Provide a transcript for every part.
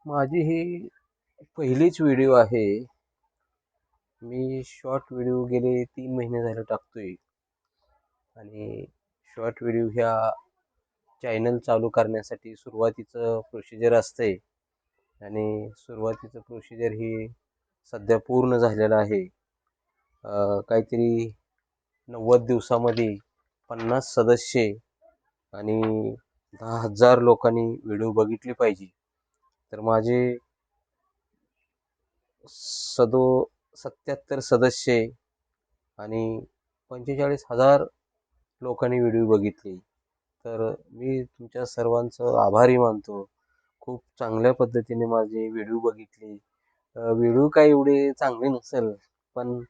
माझी ही पहिलीच व्हिडिओ आहे. मी शॉर्ट व्हिडिओ गेले 3 महिने झाले टाकतोय आणि शॉर्ट व्हिडिओ ह्या चॅनल चालू करण्यासाठी सुरुवातीचं प्रोसिजर असते आणि सुरुवातीचं प्रोसिजर ही सध्या पूर्ण झालेलं आहे. काहीतरी 90 दिवसामध्ये 50 सदस्य आणि 10,000 लोकांनी व्हिडिओ बघितली पाहिजे. तर माझे सदो 77 सदस्य आणि 45,000 लोकांनी व्हिडिओ बघितले. तर मी तुमच्या सर्वांचं आभारी मानतो. खूप चांगल्या पद्धतीने माझे व्हिडिओ बघितले. व्हिडिओ काय एवढे चांगले नसेल, पण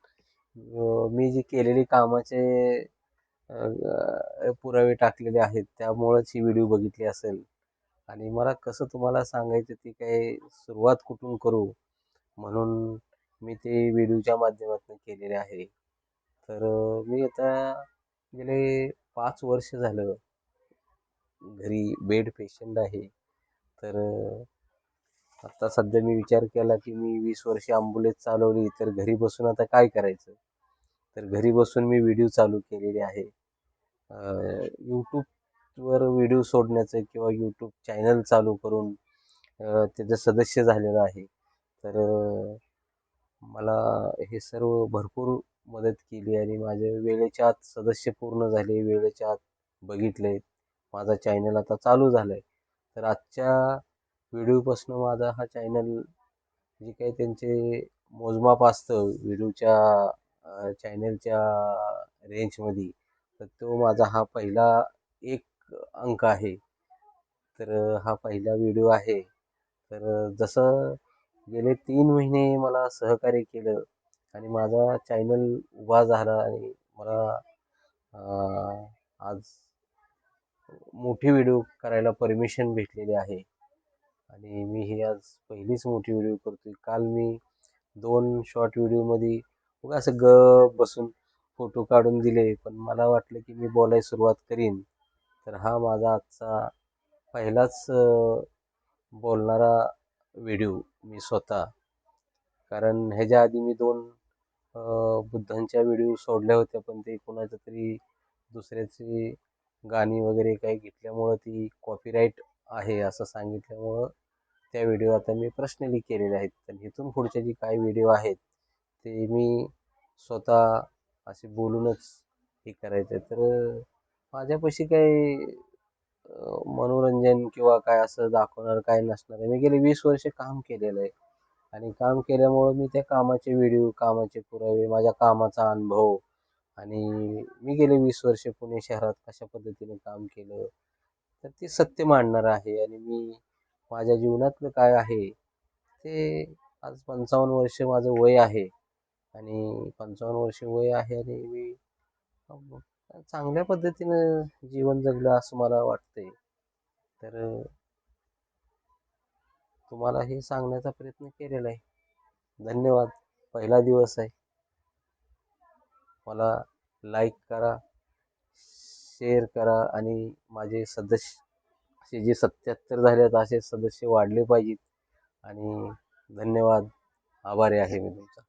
मी जे केलेले कामाचे पुरावे टाकलेले आहेत त्यामुळेच ही व्हिडिओ बघितली असेल. आणि मला कसं तुम्हाला सांगायचं ती काय सुरुवात कुठून करू म्हणून मी ते व्हिडिओच्या माध्यमातून केलेले आहे. तर मी आता गेले 5 वर्ष झालं घरी बेड पेशंट आहे. तर आता सध्या मी विचार केला की मी 20 वर्ष ॲम्ब्युलन्स चालवली, तर घरी बसून आता काय करायचं. तर घरी बसून मी व्हिडिओ चालू केलेले आहे. यूट्यूबवर व्हिडिओ सोडण्याचं किंवा यूट्यूब चॅनल चालू करून त्याचं सदस्य झालेलं आहे. तर मला हे सर्व भरपूर मदत केली आणि माझे वेळेच्या आत सदस्य पूर्ण झाले, वेळेच्या आत बघितले. माझा चॅनल आता चालू झाला आहे. तर आजच्या व्हिडिओपासून माझा हा चॅनल जे काही त्यांचे मोजमाप असतं व्हिडिओच्या चॅनलच्या रेंजमध्ये, तर तो माझा हा पहिला 1 अंक आहे. तर हा पहिला व्हिडिओ आहे. तर जसं गेले 3 महिने मला सहकार्य केलं आणि माझा चॅनल उभा झाला आणि मला आज मोठी व्हिडिओ करायला परमिशन भेटलेली आहे. आणि मी ही आज पहिलीच मोठी व्हिडिओ करतोय. काल मी 2 शॉर्ट व्हिडिओमध्ये उगा असं गप बसून फोटो काढून दिले, पण मला वाटलं की मी बोलायला सुरुवात करीन. तर हा माझा आजचा पहिलाच बोलणारा व्हिडिओ मी स्वतः. कारण ह्याच्या आधी मी 2 बुद्धांच्या व्हिडिओ सोडल्या होत्या, पण ते कोणाच्या तरी दुसऱ्याची गाणी वगैरे काही घेतल्यामुळं ती कॉपीराईट आहे असं सांगितल्यामुळं त्या व्हिडिओ आता मी पर्सनली केलेले आहेत. तर इथून पुढचे जे काही व्हिडिओ आहेत ते मी स्वतः असे बोलूनच हे करायचं. तर माझ्यापाशी काही मनोरंजन किंवा काय असं दाखवणार काय नसणार आहे. मी गेले 20 वर्ष काम केलेलं आहे आणि काम केल्यामुळं मी त्या कामाचे व्हिडिओ, कामाचे पुरावे, माझ्या कामाचा अनुभव आणि मी गेले 20 वर्ष पुणे शहरात कशा पद्धतीने काम केलं, तर ते सत्य मांडणार आहे. आणि मी माझ्या जीवनातलं काय आहे ते आज 55 वर्ष माझं वय आहे आणि 55 वर्ष वय आहे आणि मी चांगल्या पद्धतीनं जीवन जगलं असं मला वाटतंय. तर तुम्हाला हे सांगण्याचा प्रयत्न केलेला आहे. धन्यवाद. पहिला दिवस आहे. मला लाईक करा, शेअर करा आणि माझे सदस्य असे जे 77 झालेत असे सदस्य वाढले पाहिजेत. आणि धन्यवाद. आभारी आहे मी तुमचा.